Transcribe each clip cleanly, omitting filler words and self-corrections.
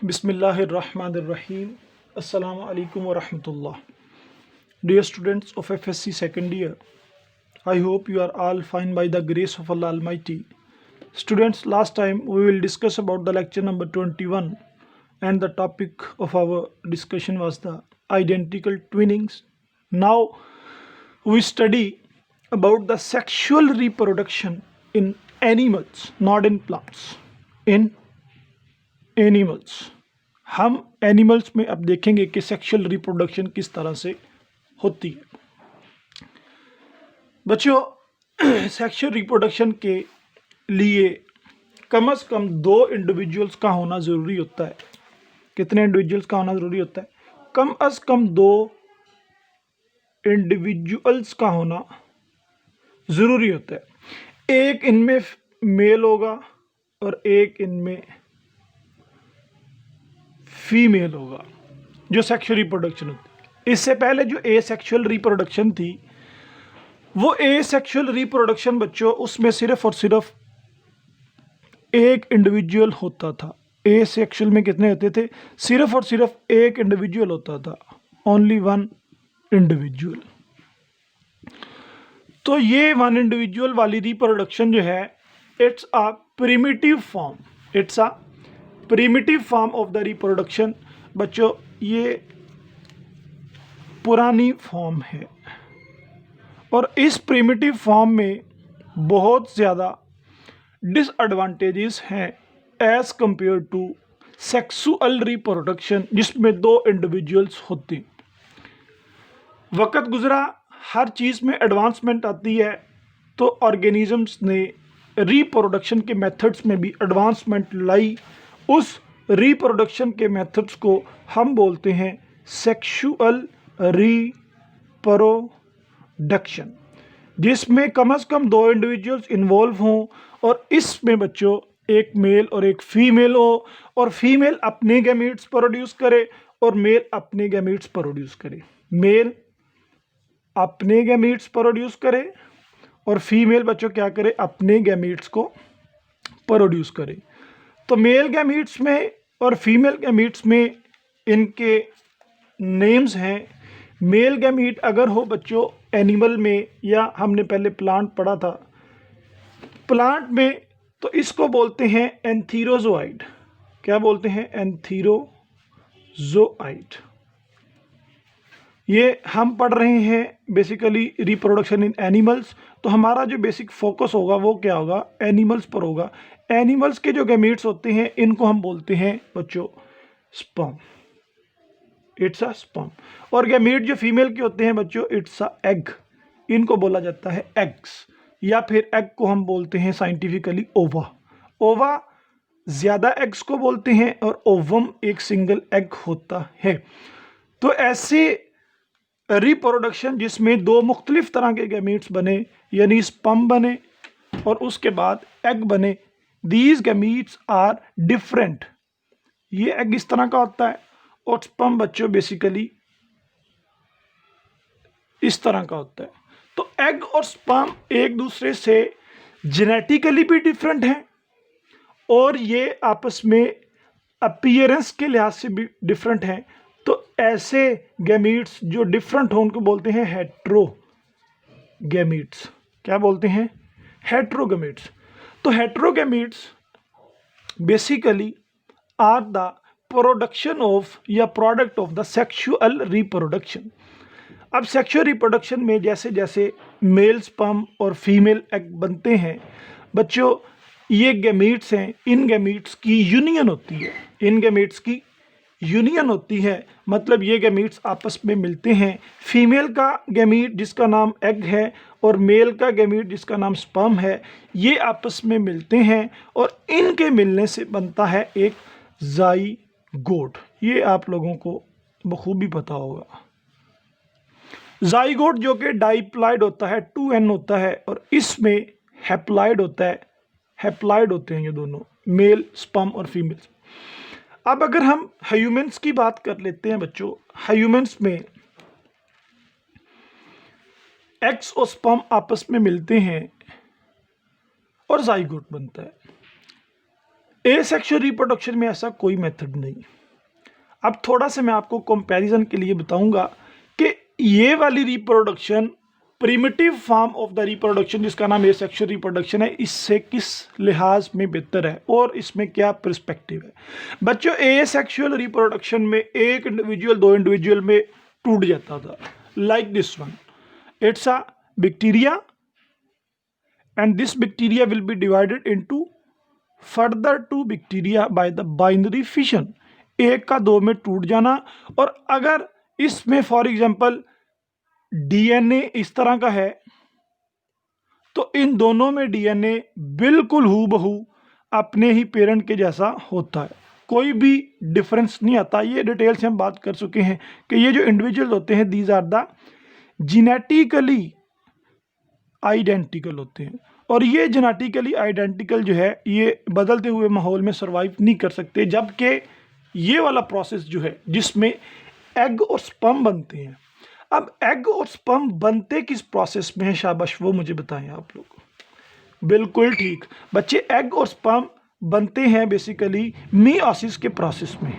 Bismillahirrahmanirrahim. Assalamu alaikum wa rahmatullah. Dear students of FSC second year, I hope you are all fine by the grace of Allah Almighty. Students, last time we will discuss about the lecture number 21 and the topic of our discussion was the identical twinnings. Now we study about the sexual reproduction in animals, not in plants. In animals, हम animals में अब देखेंगे कि sexual reproduction किस तरह से होती है। बच्चों, सेक्सुअल रिप्रोडक्शन के लिए कम से कम 2 इंडिविजुअल्स का होना ज़रूरी होता है। कितने इंडिविजुअल्स का होना ज़रूरी होता है? कम से कम 2 इंडिविजुअल्स का होना ज़रूरी होता है। एक इनमें मेल होगा और एक इनमें फीमेल होगा, जो सेक्सुअल रिप्रोडक्शन होती है। इससे पहले जो एसेक्सुअल रिप्रोडक्शन थी, वो एसेक्सुअल रिप्रोडक्शन बच्चों, उसमें सिर्फ और सिर्फ एक इंडिविजुअल होता था। एसेक्सुअल में कितने होते थे? सिर्फ और सिर्फ एक इंडिविजुअल होता था, ओनली 1 इंडिविजुअल। तो ये 1 इंडिविजुअल वाली रिप्रोडक्शन जो है, it's a primitive form, it's a primitive form of the reproduction. बच्चों, ये पुरानी फॉर्म है और इस प्रिमिटिव फॉर्म में बहुत ज़्यादा डिसएडवांटेजेस हैं as compare to sexual reproduction, जिसमें 2 इंडिविजुअल्स होते। वक्त गुजरा, हर चीज़ में एडवांसमेंट आती है, तो ऑर्गेनिजम्स ने रिप्रोडक्शन के मेथड्स में भी एडवांसमेंट लाई। उस रिप्रोडक्शन के मेथड्स को हम बोलते हैं सेक्सुअल रिप्रोडक्शन, जिसमें कम से कम 2 इंडिविजुअल्स इन्वॉल्व हों और इसमें बच्चों एक मेल और एक फीमेल हो, और फीमेल अपने गैमीट्स प्रोड्यूस करे और मेल अपने गैमीट्स प्रोड्यूस करे। मेल अपने गैमीट्स प्रोड्यूस करे और फीमेल बच्चों क्या करे? अपने गैमीट्स को प्रोड्यूस करे। तो मेल गैमीट्स में और फीमेल गैमीट्स में इनके नेम्स हैं। मेल गैमीट अगर हो बच्चों एनिमल में, या हमने पहले प्लांट पढ़ा था, प्लांट में, तो इसको बोलते हैं एंथीरोजोआइड। क्या बोलते हैं? एंथीरोजोआइड। ये हम पढ़ रहे हैं बेसिकली रिप्रोडक्शन इन एनिमल्स, तो हमारा जो बेसिक फोकस होगा वो क्या होगा? एनिमल्स पर होगा। एनिमल्स के जो गैमीट्स होते हैं, इनको हम बोलते हैं बच्चों स्पर्म, इट्स अ स्पर्म। और गैमीट जो फीमेल के होते हैं बच्चों, इट्स अ एग, इनको बोला जाता है एग्स, या फिर एग को हम बोलते हैं साइंटिफिकली ओवा। ओवा ज़्यादा एग्स को बोलते हैं और ओवम एक सिंगल एग होता है। तो ऐसे रिप्रोडक्शन जिसमें 2 मुख्तलिफ तरह के गैमीट्स बने, यानी स्पर्म बने और उसके बाद एग बने, दीज गैमीट्स आर डिफरेंट। ये एग इस तरह का होता है और स्पर्म बच्चों बेसिकली इस तरह का होता है। तो एग और स्पर्म एक दूसरे से जेनेटिकली भी डिफरेंट हैं और ये आपस में अपीयरेंस के लिहाज से भी डिफरेंट हैं। तो ऐसे गैमीट्स जो डिफरेंट हो उनको बोलते हैं हेट्रोगैमीट्स। क्या बोलते हैं? हेट्रोगैमीट्स। तो heterogametes basically are the production of या product of the sexual reproduction. अब सेक्सुअल रिप्रोडक्शन में जैसे जैसे मेल स्पर्म और फीमेल एग बनते हैं बच्चों, ये गैमीट्स हैं, इन गैमीट्स की यूनियन होती है, इन गैमीट्स की यूनियन होती है। मतलब ये गैमीट्स आपस में मिलते हैं। फीमेल का गैमीट जिसका नाम एग है और मेल का गैमीट जिसका नाम स्पर्म है, ये आपस में मिलते हैं और इनके मिलने से बनता है एक ज़ाइगोट। ये आप लोगों को बखूबी पता होगा। ज़ाइगोट जो कि डाइप्लॉइड होता है, 2n होता है, और इसमें हैप्लॉइड होता है, हैप्लॉइड होते हैं ये दोनों, मेल स्पर्म और फीमेल। अब अगर हम ह्यूमंस की बात कर लेते हैं बच्चों, ह्यूमंस में एग्स और स्पर्म आपस में मिलते हैं और ज़ाइगोट बनता है। एसेक्सुअल रिप्रोडक्शन में ऐसा कोई मेथड नहीं। अब थोड़ा सा मैं आपको कंपैरिजन के लिए बताऊंगा कि ये वाली reproduction primitive form of the reproduction जिसका नाम एसेक्सुअल रिप्रोडक्शन है, इससे किस लिहाज में बेहतर है और इसमें क्या पर्सपेक्टिव है। बच्चों, एसेक्सुअल रिप्रोडक्शन में एक इंडिविजुअल दो इंडिविजुअल में टूट जाता था, like this one, it's a bacteria and this bacteria will be divided into further two bacteria by the binary fission, एक का दो में टूट जाना। और अगर इसमें फॉर एग्जांपल डीएनए इस तरह का है तो इन दोनों में डीएनए बिल्कुल हूबहू अपने ही पेरेंट के जैसा होता है, कोई भी डिफरेंस नहीं आता। ये डिटेल से हम बात कर चुके हैं कि ये जो इंडिविजुअल होते हैं these are the genetically identical होते हैं, और ये जेनेटिकली आइडेंटिकल जो है ये बदलते हुए माहौल में सर्वाइव नहीं कर सकते। जबकि ये वाला प्रोसेस जो है जिसमें एग और स्पर्म बनते हैं, अब एग और स्पर्म बनते किस प्रोसेस में है, शाबाश वो मुझे बताएं आप लोग। बिल्कुल ठीक बच्चे, एग और स्पर्म बनते हैं बेसिकली मियोसिस के प्रोसेस में।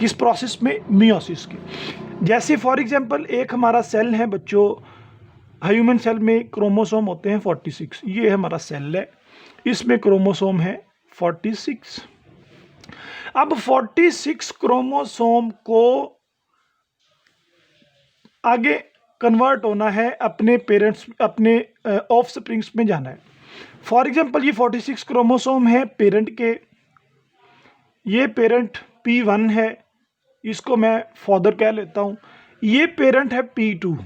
किस प्रोसेस में? मियोसिस के। जैसे फॉर एग्जांपल एक हमारा सेल है बच्चों, ह्यूमन सेल में क्रोमोसोम होते हैं 46, ये हमारा सेल है, इसमें क्रोमोसोम है 46। अब 46 क्रोमोसोम को आगे कन्वर्ट होना है, अपने पेरेंट्स अपने ऑफ स्प्रिंग्स में जाना है। फॉर एग्जांपल ये 46 क्रोमोसोम है पेरेंट के, ये पेरेंट P1 है, इसको मैं फादर कह लेता हूँ। ये पेरेंट है P2,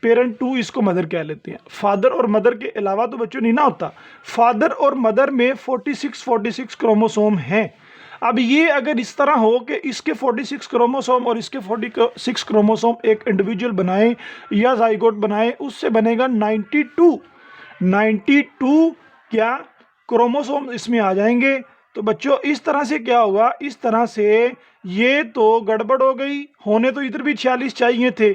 पेरेंट 2 इसको मदर कह लेते हैं। फादर और मदर के अलावा तो बच्चों नहीं ना होता, फादर और मदर में 46 क्रोमोसोम हैं। अब ये अगर इस तरह हो कि इसके 46 क्रोमोसोम और इसके 46 क्रोमोसोम एक इंडिविजुअल बनाए या जाइगोट बनाए, उससे बनेगा 92 क्या क्रोमोसोम इसमें आ जाएंगे। तो बच्चों इस तरह से क्या होगा, इस तरह से ये तो गड़बड़ हो गई, होने तो इधर भी 46 चाहिए थे।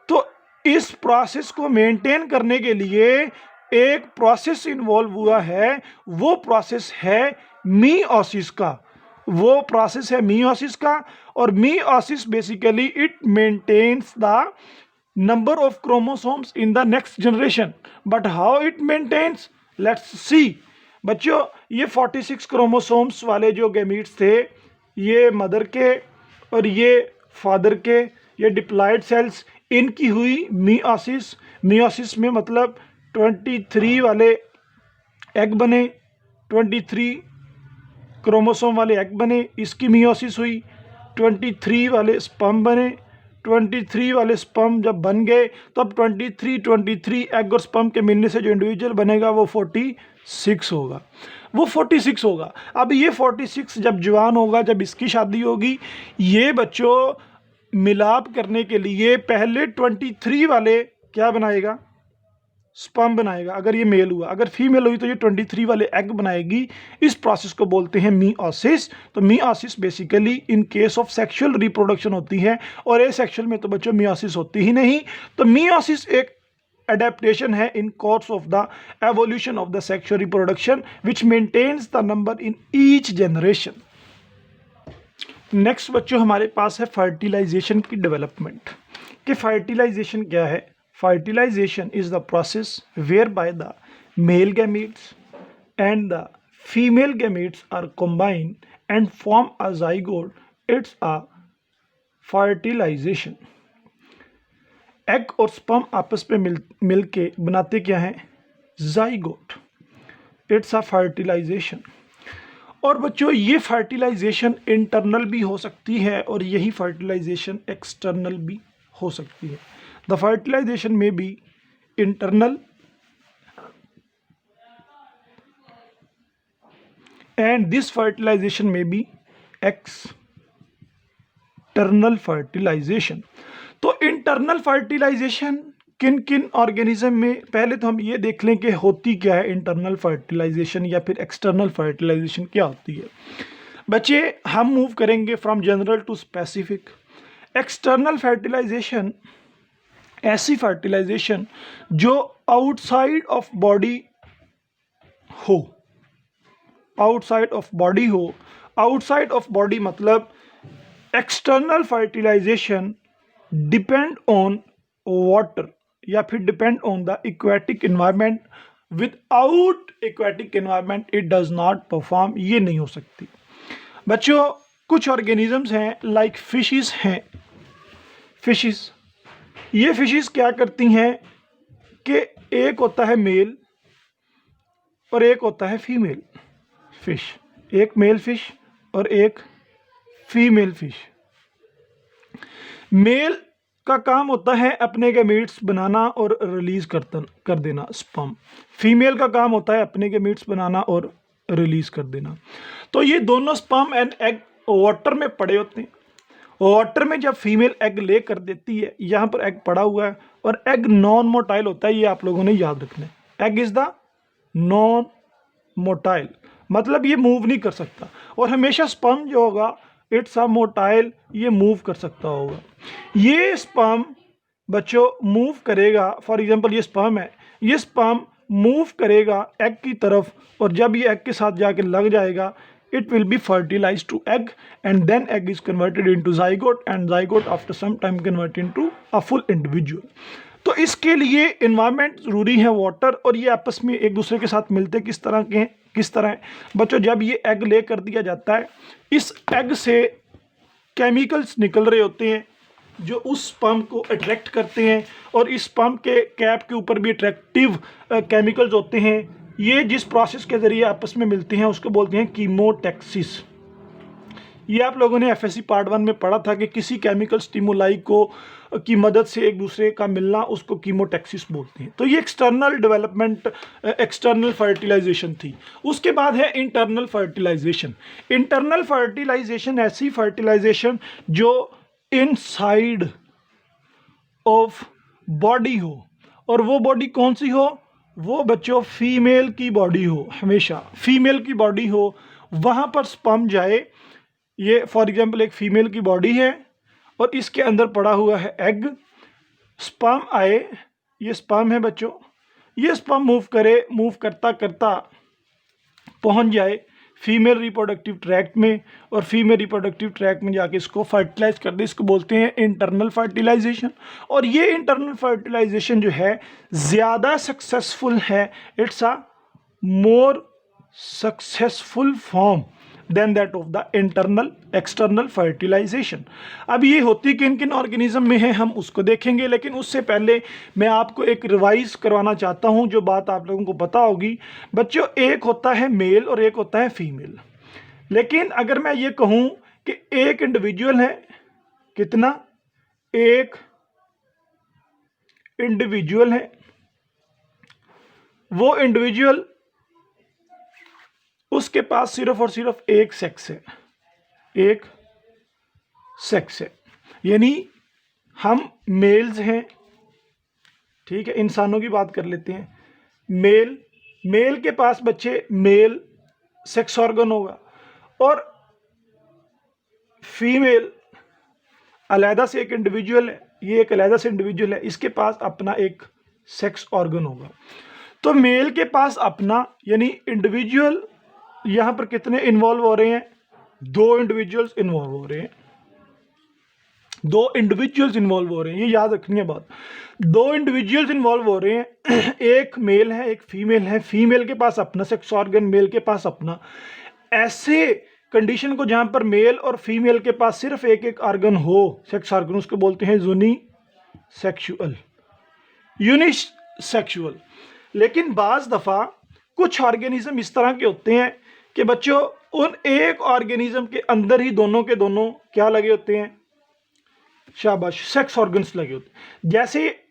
तो इस प्रोसेस को मेंटेन करने के लिए एक प्रोसेस इन्वॉल्व हुआ है, वो प्रोसेस है मियोसिस का, वो प्रोसेस है मियोसिस का। और meiosis basically it maintains the number of chromosomes in the next generation. But how it maintains, let's see. बच्चों ये 46 क्रोमोसोम्स वाले जो गैमीट्स थे, ये मदर के और ये फादर के, ये डिप्लॉयड सेल्स, इनकी हुई मियोसिस। मियोसिस में मतलब 23 वाले एग बने, 23 क्रोमोसोम वाले एग बने, इसकी मियोसिस हुई। 23 वाले स्पर्म बने, 23 वाले स्पर्म जब बन गए तब 23 एग और स्पर्म के मिलने से जो इंडिविजुअल बनेगा वो 46 होगा, वो 46 होगा। अब ये 46 जब जवान होगा, जब इसकी शादी होगी, ये बच्चों मिलाप करने के लिए पहले 23 वाले क्या बनाएगा, स्पर्म बनाएगा अगर ये मेल हुआ। अगर फीमेल हुई तो ये 23 वाले एग बनाएगी। इस प्रोसेस को बोलते हैं मियोसिस। तो meiosis basically in case of sexual reproduction होती है, और एसेक्सुअल में तो बच्चों मियोसिस होती ही नहीं। तो मियोसिस एक adaptation है in course of the evolution of the sexual reproduction which maintains the number in each generation। Next बच्चों हमारे पास है फर्टिलाइजेशन की डेवलपमेंट। कि फर्टिलाइजेशन क्या है? Fertilization is the process whereby the male gametes and the female gametes are combined and form a zygote। It's a fertilization. Egg और sperm आपस में मिल के बनाते क्या है? जाइगोट। It's a fertilization. और बच्चों ये फर्टिलाइजेशन इंटरनल भी हो सकती है और यही फर्टिलाइजेशन एक्सटर्नल भी हो सकती है। The fertilization may be internal and this fertilization may be external fertilization. तो इंटरनल फर्टिलाइजेशन किन किन ऑर्गेनिज्म में, पहले तो हम ये देख लें कि होती क्या है इंटरनल फर्टिलाइजेशन या फिर एक्सटर्नल फर्टिलाइजेशन क्या होती है। बच्चे हम मूव करेंगे from general to specific. External fertilization ऐसी फर्टिलाइजेशन जो आउटसाइड ऑफ बॉडी हो, आउटसाइड ऑफ बॉडी हो, आउटसाइड ऑफ बॉडी मतलब external fertilization depend on water या फिर depend on the aquatic environment, without aquatic environment it does not perform, ये नहीं हो सकती। बच्चों कुछ ऑर्गेनिजम्स हैं लाइक फिशेस हैं, फिशेस, ये फिशेस क्या करती हैं कि एक होता है मेल और एक होता है फीमेल फिश, एक मेल फिश और एक फीमेल फिश। मेल का काम होता है अपने गैमीट्स बनाना और रिलीज कर देना स्पर्म, फीमेल का काम होता है अपने गैमीट्स बनाना और रिलीज कर देना। तो ये दोनों स्पर्म एंड एग वाटर में पड़े होते हैं। वाटर में जब फीमेल एग ले कर देती है, यहाँ पर एग पड़ा हुआ है और एग नॉन मोटाइल होता है, ये आप लोगों ने याद रखना है। Egg is the non motile, मतलब ये मूव नहीं कर सकता, और हमेशा स्पर्म जो होगा इट्स अ मोटाइल, ये मूव कर सकता होगा। ये स्पर्म बच्चों मूव करेगा, फॉर एग्जांपल ये स्पर्म है, ये स्पर्म मूव करेगा एग की तरफ, और जब ये एग के साथ जाके लग जाएगा it will be fertilized to egg and then egg is converted into zygote and zygote after some time convert into a full individual। तो इसके लिए environment ज़रूरी है वाटर, और ये आपस में एक दूसरे के साथ मिलते किस तरह है बच्चों, जब ये एग ले कर दिया जाता है, इस एग से केमिकल्स निकल रहे होते हैं जो उस स्पर्म को अट्रैक्ट करते हैं, और इस स्पर्म के कैप के ऊपर भी अट्रैक्टिव केमिकल्स होते हैं। ये जिस प्रोसेस के ज़रिए आपस में मिलते हैं उसको बोलते हैं कीमोटैक्सिस। ये आप लोगों ने एफएससी पार्ट 1 में पढ़ा था कि किसी केमिकल स्टिमुलाई को की मदद से एक दूसरे का मिलना, उसको कीमोटैक्सिस बोलते हैं। तो ये एक्सटर्नल डेवलपमेंट, एक्सटर्नल फर्टिलाइजेशन थी। उसके बाद है इंटरनल फर्टिलाइजेशन। इंटरनल फर्टिलाइजेशन ऐसी फर्टिलाइजेशन जो इनसाइड ऑफ बॉडी हो, और वो बॉडी कौन सी हो, वो बच्चों फीमेल की बॉडी हो, हमेशा फीमेल की बॉडी हो, वहाँ पर स्पर्म जाए। ये फॉर एग्जांपल एक फीमेल की बॉडी है और इसके अंदर पड़ा हुआ है एग, स्पर्म आए, ये स्पर्म है बच्चों, ये स्पर्म मूव करे, मूव करता करता पहुँच जाए फीमेल रिप्रोडक्टिव ट्रैक्ट में, और फीमेल रिप्रोडक्टिव ट्रैक्ट में जाके इसको फर्टिलाइज कर दे, इसको बोलते हैं इंटरनल फर्टिलाइजेशन। और ये इंटरनल फर्टिलाइजेशन जो है ज़्यादा सक्सेसफुल है, it's a more successful form than that of the internal external fertilization. अब ये होती किन किन ऑर्गेनिज्म में है हम उसको देखेंगे, लेकिन उससे पहले मैं आपको एक रिवाइज करवाना चाहता हूँ जो बात आप लोगों को पता होगी। बच्चों एक होता है मेल और एक होता है फीमेल, लेकिन अगर मैं ये कहूँ कि एक इंडिविजुअल है, कितना, एक इंडिविजुअल है, वो इंडिविजुअल उसके पास सिर्फ और सिर्फ एक सेक्स है, एक सेक्स है, यानी हम मेल्स हैं, ठीक है, इंसानों की बात कर लेते हैं। मेल के पास बच्चे मेल सेक्स ऑर्गन होगा, और फीमेल अलहदा से एक इंडिविजुअल है, ये एक अलहदा से इंडिविजुअल है, इसके पास अपना एक सेक्स ऑर्गन होगा। तो मेल के पास अपना, यानी इंडिविजुअल यहाँ पर कितने इन्वॉल्व हो रहे हैं, दो इंडिविजुअल्स इन्वॉल्व हो रहे हैं, दो इंडिविजुअल्स इन्वॉल्व हो रहे हैं, ये याद रखनी है बात, दो इंडिविजुअल्स इन्वॉल्व हो रहे हैं, एक मेल है एक फीमेल है, फीमेल के पास अपना सेक्स ऑर्गन, मेल के पास अपना। ऐसे कंडीशन को जहां पर मेल और फीमेल के पास सिर्फ एक एक ऑर्गन हो, सेक्स ऑर्गन, उसको बोलते हैं यूनिसेक्सुअल। लेकिन बाज दफा कुछ ऑर्गेनिज्म इस तरह के होते हैं कि बच्चों उन एक ऑर्गेनिज्म के अंदर ही दोनों के दोनों क्या लगे होते हैं, शाबाश, सेक्स ऑर्गन्स लगे होते हैं। जैसे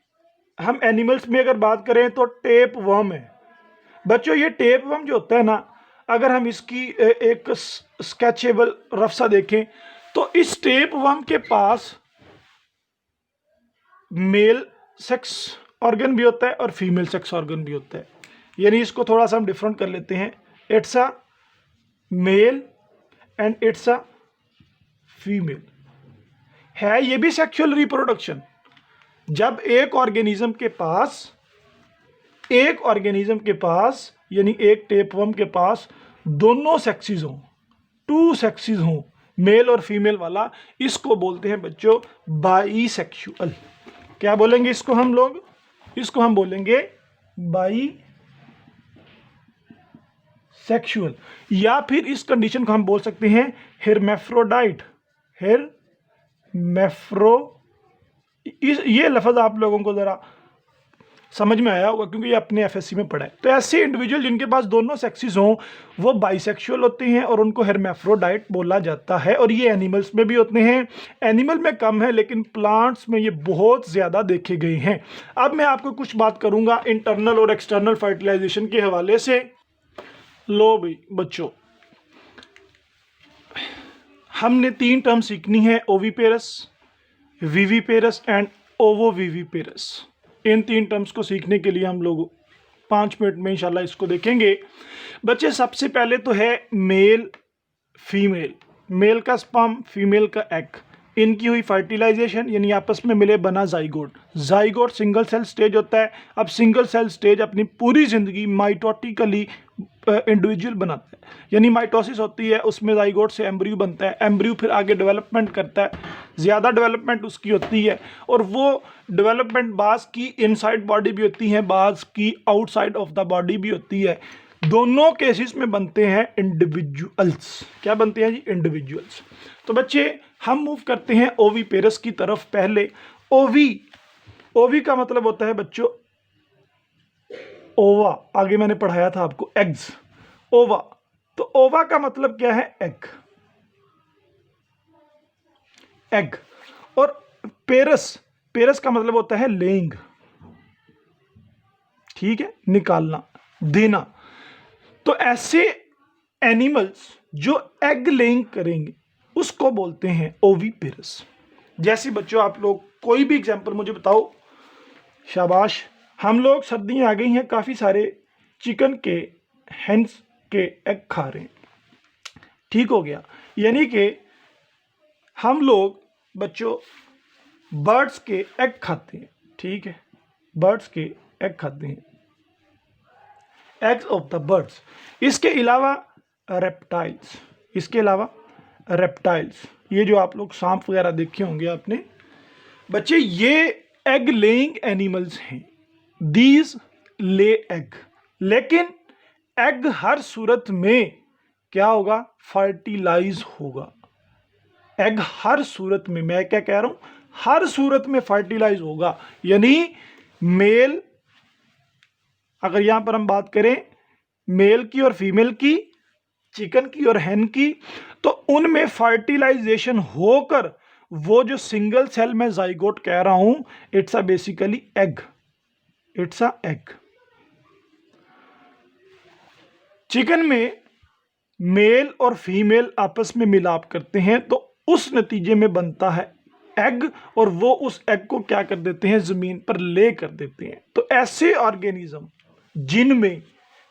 हम एनिमल्स में अगर बात करें तो टेप वर्म है बच्चों, ये टेप वर्म जो होता है ना, अगर हम इसकी एक स्केचेबल रफ सा देखें तो इस टेप वर्म के पास मेल सेक्स ऑर्गन भी होता है और फीमेल सेक्स ऑर्गन भी होता है, यानी इसको थोड़ा सा हम डिफरेंट कर लेते हैं, it's a male and it's a female. है ये भी सेक्सुअल रिप्रोडक्शन, जब एक ऑर्गेनिज्म के पास यानी एक टेपवर्म के पास दोनों सेक्सीज हों, टू सेक्सीज हों, मेल और फीमेल वाला, इसको बोलते हैं बच्चों बाईसेक्सुअल। क्या बोलेंगे इसको हम लोग? इसको हम बोलेंगे बाईसेक्सुअल। या फिर इस कंडीशन को हम बोल सकते हैं हेर्मेफ्रोडाइट। हेर्मेफ्रो ये लफ्ज आप लोगों को जरा समझ में आया होगा क्योंकि ये अपने एफएससी में पढ़ा है। तो ऐसे इंडिविजुअल जिनके पास दोनों सेक्सेस हों वो बाइसेक्सुअल होते हैं और उनको हेर्मेफ्रोडाइट बोला जाता है। और ये एनिमल्स में भी होते हैं, एनिमल में कम है लेकिन प्लांट्स में ये बहुत ज़्यादा देखे गए हैं। अब मैं आपको कुछ बात करूंगा इंटरनल और एक्सटर्नल फर्टिलाइजेशन के हवाले से। लो भाई बच्चों, हमने 3 टर्म सीखनी है, oviparous, viviparous and ovoviviparous. In 3 terms को सीखने के लिए हम लोग 5 मिनट में इंशाल्लाह इसको देखेंगे। बच्चे सबसे पहले तो है मेल फीमेल, मेल का स्पर्म फीमेल का एग, इनकी हुई फर्टिलाइजेशन यानी आपस में मिले बना zygote. Zygote single cell stage होता है। अब सिंगल सेल स्टेज अपनी पूरी जिंदगी माइटोटिकली इंडिविजुअल बनाता है, यानी माइटोसिस होती है, उसमें जाइगोट से एम्ब्रियो बनता है, एम्ब्रियो फिर आगे डेवलपमेंट करता है, ज़्यादा डेवलपमेंट उसकी होती है और वो डेवलपमेंट बाज़ की इनसाइड बॉडी भी होती है, बाज़ की आउटसाइड ऑफ द बॉडी भी होती है। दोनों केसेस में बनते हैं इंडिविजुअल्स। क्या बनते हैं जी? इंडिविजुअल्स। तो बच्चे हम मूव करते हैं ओविपेरस की तरफ। पहले ओवी का मतलब होता है बच्चों ओवा, आगे मैंने पढ़ाया था आपको एग्स, ओवा। तो ओवा का मतलब क्या है? एग। और पेरस का मतलब होता है लेइंग, ठीक है, निकालना, देना। तो ऐसे एनिमल्स जो एग लेइंग करेंगे उसको बोलते हैं ओविपेरस। जैसे बच्चों आप लोग कोई भी एग्जांपल मुझे बताओ। शाबाश। हम लोग सर्दियां आ गई हैं, काफ़ी सारे चिकन के, हेंस के एग खा रहे हैं, ठीक हो गया। यानी कि हम लोग बच्चों बर्ड्स के एग खाते हैं, ठीक है, बर्ड्स के एग खाते हैं, एग्स ऑफ द बर्ड्स। इसके अलावा रेप्टाइल्स, ये जो आप लोग सांप वगैरह देखे होंगे आपने बच्चे, ये एग लेइंग एनिमल्स हैं। दीज ले एग, लेकिन एग हर सूरत में क्या होगा? फर्टिलाइज होगा। एग हर सूरत में, मैं क्या कह रहा हूं, हर सूरत में फर्टिलाइज होगा। यानी मेल, अगर यहां पर हम बात करें मेल की और फीमेल की, चिकन की और हैन की, तो उनमें फर्टिलाइजेशन होकर वो जो सिंगल सेल में जाइगोट कह रहा हूं, it's a basically egg, it's a egg. Chicken में मेल और फीमेल आपस में मिलाप करते हैं तो उस नतीजे में बनता है एग, और वो उस एग को क्या कर देते हैं? जमीन पर ले कर देते हैं। तो ऐसे ऑर्गेनिज्म जिनमें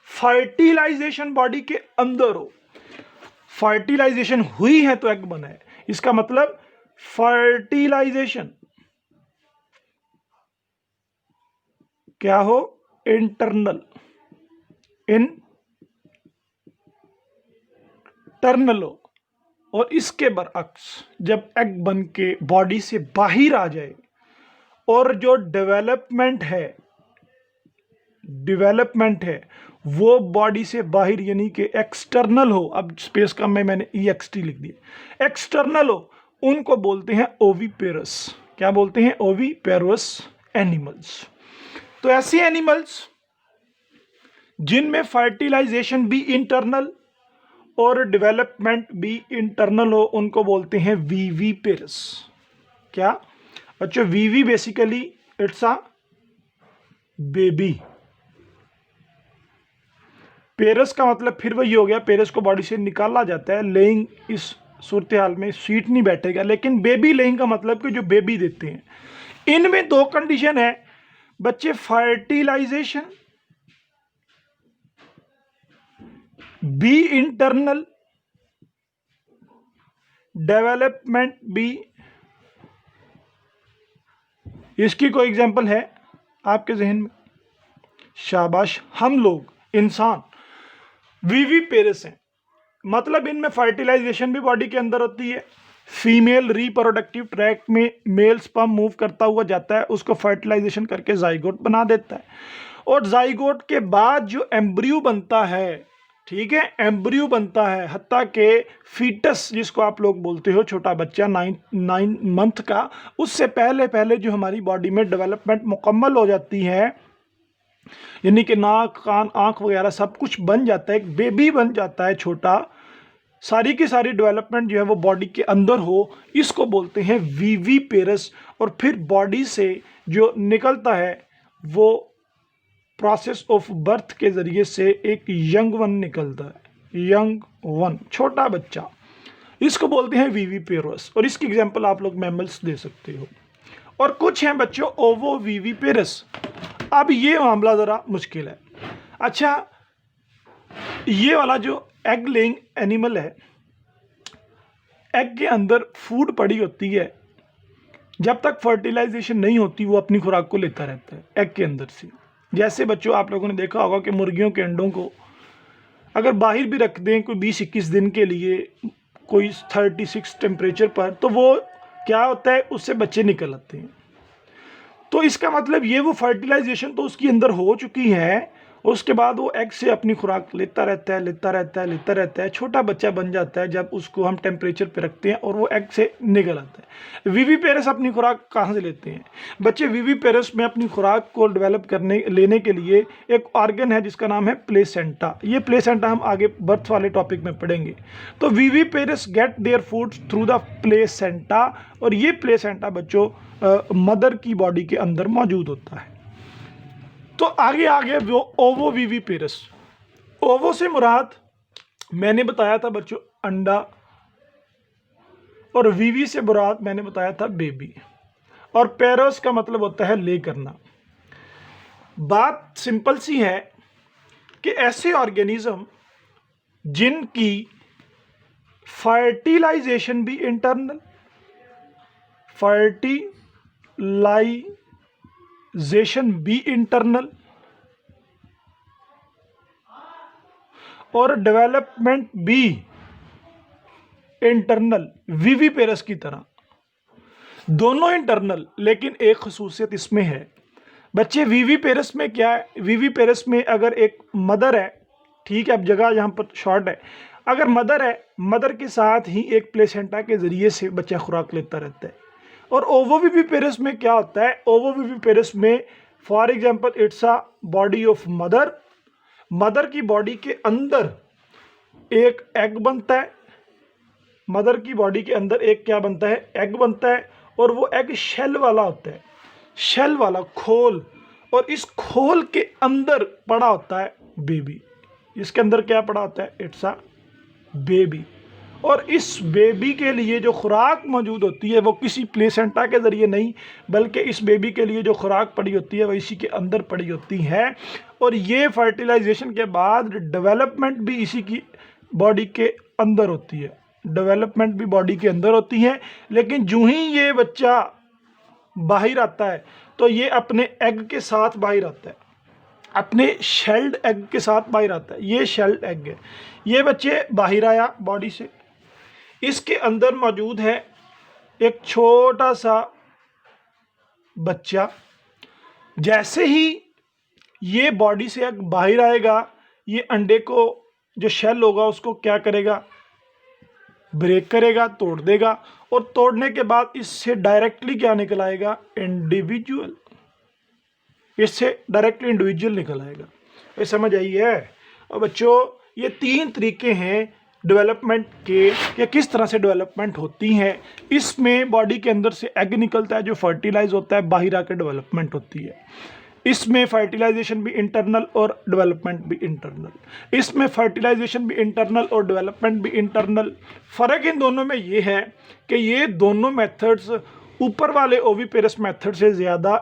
फर्टिलाइजेशन बॉडी के अंदर हो, फर्टिलाइजेशन हुई है तो एग बना है, इसका मतलब फर्टिलाइजेशन क्या हो? इंटरनल हो, और इसके बरअक्स जब एग बन के बॉडी से बाहर आ जाए और जो डेवलपमेंट है वो बॉडी से बाहर यानी कि एक्सटर्नल हो, अब स्पेस का में मैंने EXT लिख दिया, एक्सटर्नल हो, उनको बोलते हैं ओविपेरस। क्या बोलते हैं? Oviparous animals. तो ऐसे एनिमल्स जिनमें फर्टिलाइजेशन भी इंटरनल और डेवलपमेंट भी इंटरनल हो उनको बोलते हैं विविपेरस। क्या बच्चों? विवी बेसिकली इट्स अ बेबी। पेरस का मतलब फिर वही हो गया, पेरस को बॉडी से निकाला जाता है, लेइंग इस सूरत हाल में सीट नहीं बैठेगा, लेकिन बेबी लेइंग का मतलब कि जो बेबी देते हैं। इनमें 2 कंडीशन है बच्चे, fertilization be internal, development be. इसकी कोई एग्जांपल है आपके जहन में? शाबाश। हम लोग इंसान विविपेरस हैं, मतलब इनमें फर्टिलाइजेशन भी बॉडी के अंदर होती है। फीमेल रिप्रोडक्टिव ट्रैक्ट में मेल स्पर्म मूव करता हुआ जाता है, उसको फर्टिलाइजेशन करके जाइगोट बना देता है, और जाइगोट के बाद जो एम्ब्रियो बनता है, ठीक है, एम्ब्रियो बनता है, हत्ता के फीटस जिसको आप लोग बोलते हो, छोटा बच्चा 9 मंथ का, उससे पहले पहले जो हमारी बॉडी में डेवलपमेंट मुकम्मल हो जाती है, यानी कि नाक कान आँख वगैरह सब कुछ बन जाता है, एक बेबी बन जाता है छोटा, सारी की सारी डेवलपमेंट जो है वो बॉडी के अंदर हो, इसको बोलते हैं वीवी पेरस। और फिर बॉडी से जो निकलता है वो प्रोसेस ऑफ बर्थ के ज़रिए से एक यंग वन निकलता है, यंग वन, छोटा बच्चा, इसको बोलते हैं वीवी पेरस। और इसकी एग्जांपल आप लोग मैमल्स दे सकते हो। और कुछ हैं बच्चों ओवो वीवी पेरस। अब ये मामला ज़रा मुश्किल है। अच्छा, ये वाला जो एग लेइंग एनिमल है, एग के अंदर फूड पड़ी होती है, जब तक फर्टिलाइजेशन नहीं होती वो अपनी खुराक को लेता रहता है एग के अंदर से। जैसे बच्चों आप लोगों ने देखा होगा कि मुर्गियों के अंडों को अगर बाहर भी रख दें कोई 20-21 दिन के लिए, कोई 36 टेम्परेचर पर, तो वो क्या होता है, उससे बच्चे निकल आते हैं। तो इसका मतलब ये वो फर्टिलाइजेशन तो उसकी अंदर हो चुकी है, उसके बाद वो एग से अपनी खुराक लेता रहता है, छोटा बच्चा बन जाता है जब उसको हम टेम्परेचर पे रखते हैं और वो एग से निकल आता है। वीवी पेरस अपनी खुराक कहाँ से लेते हैं बच्चे? वीवी पेरस में अपनी खुराक को डेवलप लेने के लिए एक ऑर्गन है जिसका नाम है प्लेसेंटा। ये प्लेसेंटा हम आगे बर्थ वाले टॉपिक में पढ़ेंगे। तो viviparous get their food through the placenta, और ये प्लेसेंटा बच्चों मदर की बॉडी के अंदर मौजूद होता है। तो आगे वो ओवो वीवी पेरस। ओवो से मुराद मैंने बताया था बच्चों अंडा, और वीवी से मुराद मैंने बताया था बेबी, और पेरस का मतलब होता है ले करना। बात सिंपल सी है कि ऐसे ऑर्गेनिज्म जिनकी फर्टिलाइजेशन भी इंटरनल, भी इंटरनल और डेवलपमेंट भी इंटरनल, वीवी पेरस की तरह दोनों इंटरनल, लेकिन एक खसूसियत इसमें है बच्चे। वीवी पेरस में क्या है? वीवी पेरस में अगर एक मदर है, ठीक है, अब जगह यहाँ पर शॉर्ट है, अगर मदर है, मदर के साथ ही एक प्लेसेंटा के जरिए से बच्चा खुराक लेता रहता है। और ओवोवीवी पेरस में क्या होता है? ओवोवीवी पेरस में for example it's a body of mother, mother की बॉडी के अंदर एक एग बनता है, मदर की बॉडी के अंदर एक क्या बनता है? एग बनता है, और वो एग शेल वाला होता है, शेल वाला खोल, और इस खोल के अंदर पड़ा होता है बेबी। इसके अंदर क्या पड़ा होता है? It's a baby. और इस बेबी के लिए जो खुराक मौजूद होती है वो किसी प्लेसेंटा के ज़रिए नहीं, बल्कि इस बेबी के लिए जो खुराक पड़ी होती है वो इसी के अंदर पड़ी होती है। और ये फर्टिलाइजेशन के बाद डेवलपमेंट भी इसी की बॉडी के अंदर होती है, डेवलपमेंट भी बॉडी के अंदर होती है। लेकिन जो ही ये बच्चा बाहर आता है तो ये अपने एग के साथ बाहर आता है, अपने शेल्ड एग के साथ बाहर आता है। ये शेल्ड एग है, ये बच्चे बाहर आया बॉडी से, इसके अंदर मौजूद है एक छोटा सा बच्चा। जैसे ही ये बॉडी से एग बाहर आएगा, ये अंडे को जो शेल होगा उसको क्या करेगा? ब्रेक करेगा, तोड़ देगा, और तोड़ने के बाद इससे डायरेक्टली क्या निकल आएगा? इंडिविजुअल। इससे डायरेक्टली इंडिविजुअल निकल आएगा। ये समझ आई है? और बच्चों ये 3 तरीके हैं डेवलपमेंट के, या किस तरह से डेवलपमेंट होती है। इसमें बॉडी के अंदर से एग निकलता है जो फर्टिलाइज होता है, बाहर आकर डेवलपमेंट होती है। इसमें फर्टिलाइजेशन भी इंटरनल और डेवलपमेंट भी इंटरनल। इसमें फर्टिलाइजेशन भी इंटरनल और डेवलपमेंट भी इंटरनल। फ़र्क इन दोनों में ये है कि ये दोनों मेथड्स ऊपर वाले ओविपेरस मेथड से ज़्यादा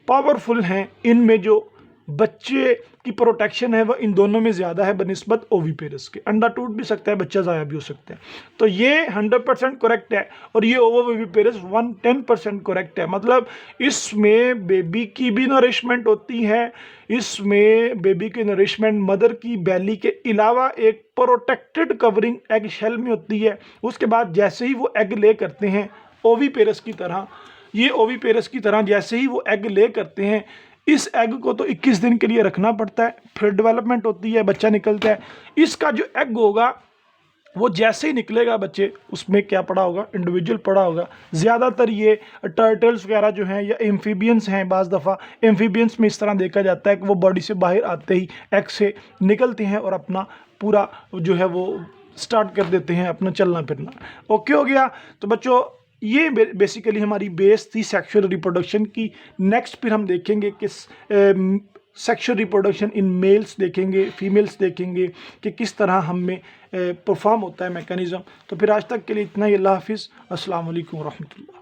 पावरफुल हैं। इनमें जो बच्चे की प्रोटेक्शन है वो इन दोनों में ज़्यादा है बनिस्बत ओविपेरस के। अंडा टूट भी सकता है, बच्चा ज़ाया भी हो सकता है। तो ये 100% करेक्ट है और ये ओविपेरस 110% करेक्ट है। मतलब इसमें बेबी की भी नरिशमेंट होती है, इसमें बेबी की नरिशमेंट मदर की बेली के अलावा एक प्रोटेक्टेड कवरिंग एग शेल में होती है। उसके बाद जैसे ही वो एग ले करते हैं ओविपेरस की तरह, ये ओविपेरस की तरह जैसे ही वो एग ले करते हैं, इस एग को तो 21 दिन के लिए रखना पड़ता है, फिर डेवलपमेंट होती है, बच्चा निकलता है। इसका जो एग होगा वो जैसे ही निकलेगा बच्चे, उसमें क्या पड़ा होगा, इंडिविजुअल पड़ा होगा। ज़्यादातर ये टर्टल्स वगैरह जो हैं या एम्फीबियंस हैं, बाज़ दफ़ा एम्फीबियंस में इस तरह देखा जाता है कि वो बॉडी से बाहर आते ही एग से निकलते हैं और अपना पूरा जो है वो स्टार्ट कर देते हैं अपना चलना फिरना। ओके हो गया। तो बच्चों ये बेसिकली हमारी बेस थी सेक्सुअल रिप्रोडक्शन की। नेक्स्ट फिर हम देखेंगे कि सेक्सुअल रिप्रोडक्शन इन मेल्स देखेंगे, फीमेल्स देखेंगे कि किस तरह हम में परफॉर्म होता है मैकेनिज़्म। तो फिर आज तक के लिए इतना ही। अल्लाह हाफिज़, अस्सलाम वालेकुम रहमतुल्लाह।